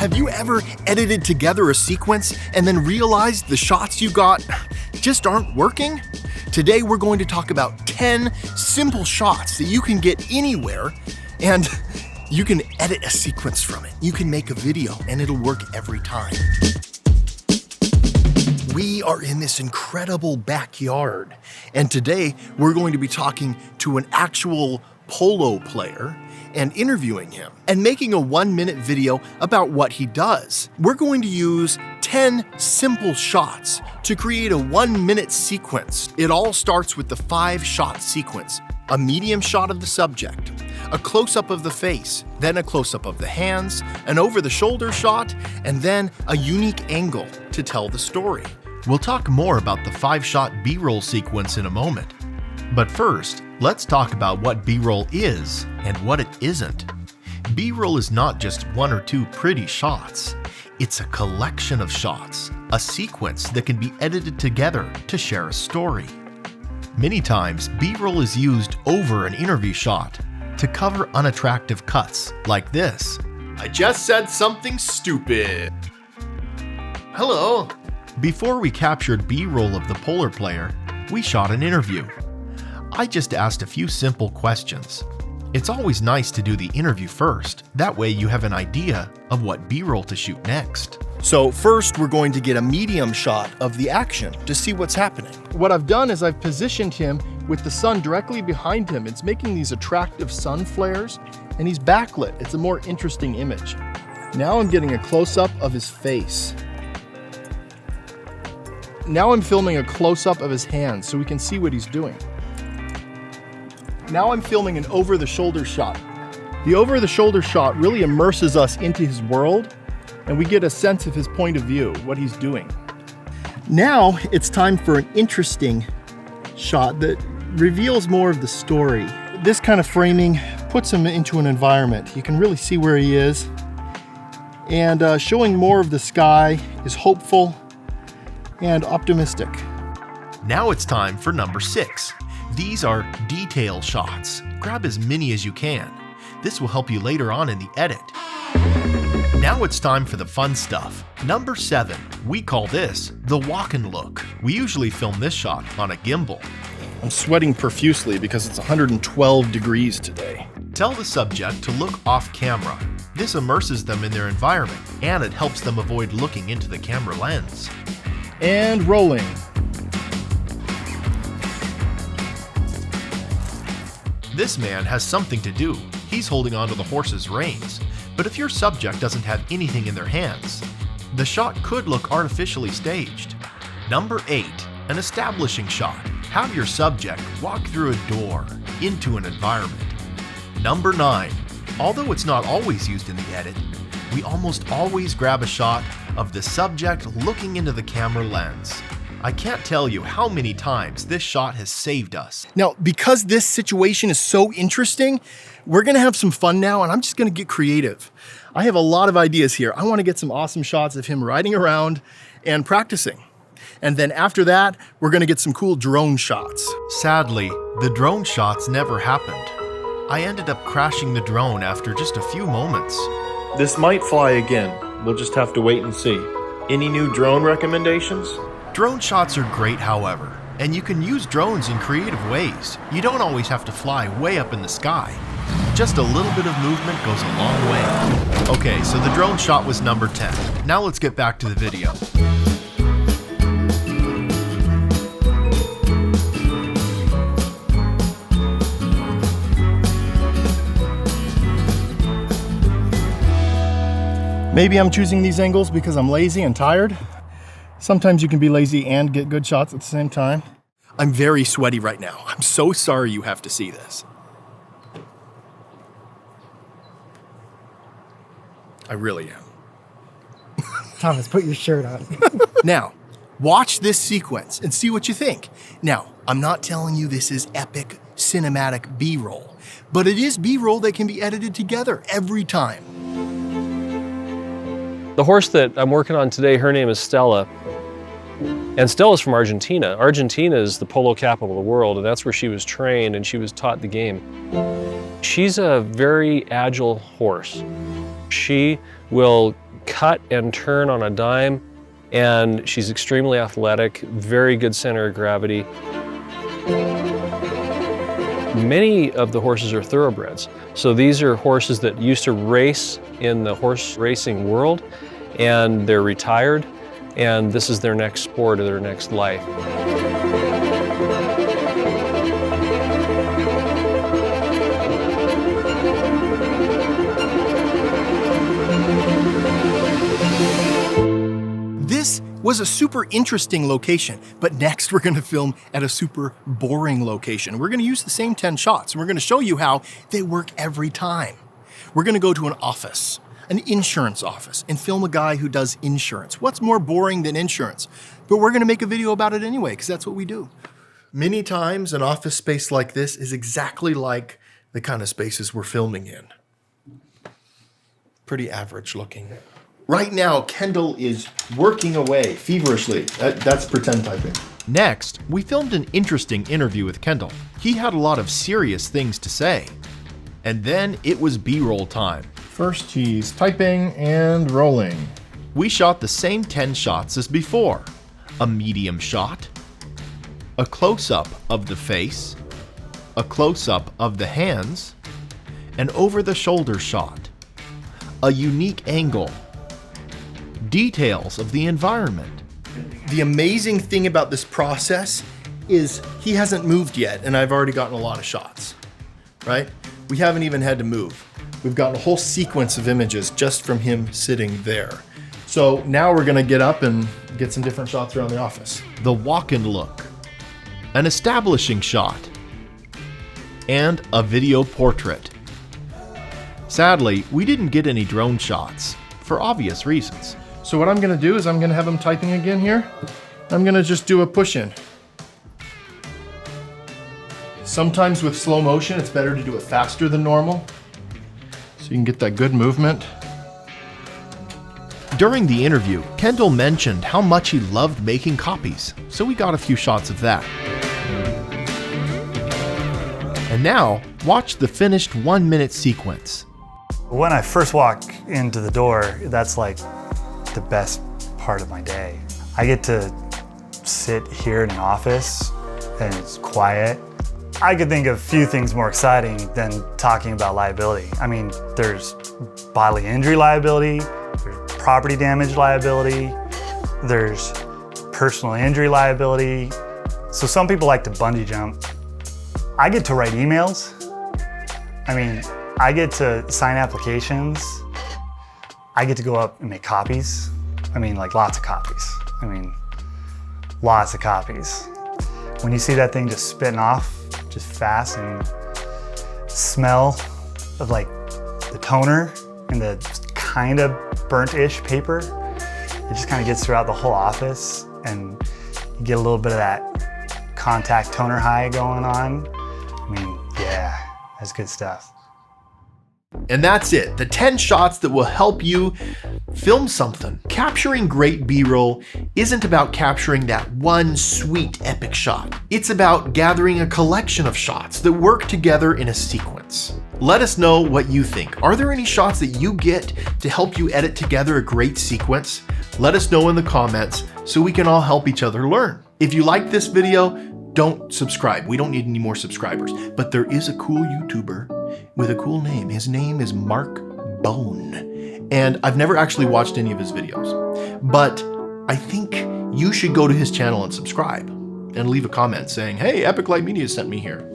Have you ever edited together a sequence and then realized the shots you got just aren't working? Today we're going to talk about 10 simple shots that you can get anywhere, and you can edit a sequence from it. You can make a video and it'll work every time. We are in this incredible backyard, and today we're going to be talking to an actual polo player and interviewing him and making a 1-minute video about what he does. We're going to use 10 simple shots to create a 1-minute sequence. It all starts with the 5-shot sequence: a medium shot of the subject, a close-up of the face, then a close-up of the hands, an over-the-shoulder shot, and then a unique angle to tell the story. We'll talk more about the 5-shot B-roll sequence in a moment. But first, let's talk about what B-roll is and what it isn't. B-roll is not just 1 or 2 pretty shots. It's a collection of shots, a sequence that can be edited together to share a story. Many times, B-roll is used over an interview shot to cover unattractive cuts like this. I just said something stupid. Hello. Before we captured B-roll of the polar player, we shot an interview. I just asked a few simple questions. It's always nice to do the interview first. That way you have an idea of what B-roll to shoot next. So first we're going to get a medium shot of the action to see what's happening. What I've done is I've positioned him with the sun directly behind him. It's making these attractive sun flares, and he's backlit. It's a more interesting image. Now I'm getting a close-up of his face. Now I'm filming a close-up of his hands so we can see what he's doing. Now I'm filming an over-the-shoulder shot. The over-the-shoulder shot really immerses us into his world, and we get a sense of his point of view, what he's doing. Now it's time for an interesting shot that reveals more of the story. This kind of framing puts him into an environment. You can really see where he is, and showing more of the sky is hopeful and optimistic. Now it's time for number 6. These are detail shots. Grab as many as you can. This will help you later on in the edit. Now it's time for the fun stuff. Number 7. We call this the walk and look. We usually film this shot on a gimbal. I'm sweating profusely because it's 112 degrees today. Tell the subject to look off camera. This immerses them in their environment, and it helps them avoid looking into the camera lens. And rolling. This man has something to do. He's holding onto the horse's reins. But if your subject doesn't have anything in their hands, the shot could look artificially staged. Number 8. An establishing shot. Have your subject walk through a door into an environment. Number 9. Although it's not always used in the edit, we almost always grab a shot of the subject looking into the camera lens. I can't tell you how many times this shot has saved us. Now, because this situation is so interesting, we're gonna have some fun now, and I'm just gonna get creative. I have a lot of ideas here. I wanna get some awesome shots of him riding around and practicing. And then after that, we're gonna get some cool drone shots. Sadly, the drone shots never happened. I ended up crashing the drone after just a few moments. This might fly again. We'll just have to wait and see. Any new drone recommendations? Drone shots are great, however, and you can use drones in creative ways. You don't always have to fly way up in the sky. Just a little bit of movement goes a long way. Okay, so the drone shot was number 10. Now let's get back to the video. Maybe I'm choosing these angles because I'm lazy and tired. Sometimes you can be lazy and get good shots at the same time. I'm very sweaty right now. I'm so sorry you have to see this. I really am. Thomas, put your shirt on. Now, watch this sequence and see what you think. Now, I'm not telling you this is epic cinematic B-roll, but it is B-roll that can be edited together every time. The horse that I'm working on today, her name is Stella. And Stella's from Argentina. Argentina is the polo capital of the world, and that's where she was trained and she was taught the game. She's a very agile horse. She will cut and turn on a dime, and she's extremely athletic, very good center of gravity. Many of the horses are thoroughbreds. So these are horses that used to race in the horse racing world, and they're retired, and this is their next sport or their next life. This was a super interesting location, but next we're gonna film at a super boring location. We're gonna use the same 10 shots, and we're gonna show you how they work every time. We're gonna go to an office, an insurance office, and film a guy who does insurance. What's more boring than insurance? But we're gonna make a video about it anyway, because that's what we do. Many times an office space like this is exactly like the kind of spaces we're filming in. Pretty average looking. Right now, Kendall is working away feverishly. That's pretend typing. Next, we filmed an interesting interview with Kendall. He had a lot of serious things to say. And then it was B-roll time. First he's typing and rolling. We shot the same 10 shots as before. A medium shot, a close-up of the face, a close-up of the hands, an over-the-shoulder shot, a unique angle, details of the environment. The amazing thing about this process is he hasn't moved yet, and I've already gotten a lot of shots, right? We haven't even had to move. We've gotten a whole sequence of images just from him sitting there. So now we're gonna get up and get some different shots around the office. The walk-in look, an establishing shot, and a video portrait. Sadly, we didn't get any drone shots for obvious reasons. So what I'm gonna do is I'm gonna have him typing again here. I'm gonna just do a push-in. Sometimes with slow motion, it's better to do it faster than normal, so you can get that good movement. During the interview, Kendall mentioned how much he loved making copies, so we got a few shots of that. And now, watch the finished 1-minute sequence. When I first walk into the door, that's like the best part of my day. I get to sit here in an office and it's quiet. I could think of few things more exciting than talking about liability. I mean, there's bodily injury liability, there's property damage liability, there's personal injury liability. So some people like to bungee jump. I get to write emails. I mean, I get to sign applications. I get to go up and make copies. I mean, like lots of copies. I mean, lots of copies. When you see that thing just spitting off, just fast, and smell of like the toner and the kind of burnt-ish paper, it just kind of gets throughout the whole office, and you get a little bit of that contact toner high going on. I mean, yeah, that's good stuff. And that's it, the 10 shots that will help you film something. Capturing great B-roll isn't about capturing that one sweet epic shot. It's about gathering a collection of shots that work together in a sequence. Let us know what you think. Are there any shots that you get to help you edit together a great sequence? Let us know in the comments so we can all help each other learn. If you like this video, don't subscribe. We don't need any more subscribers. But there is a cool YouTuber with a cool name. His name is Mark Bone. And I've never actually watched any of his videos. But I think you should go to his channel and subscribe. And leave a comment saying, hey, Epic Light Media sent me here.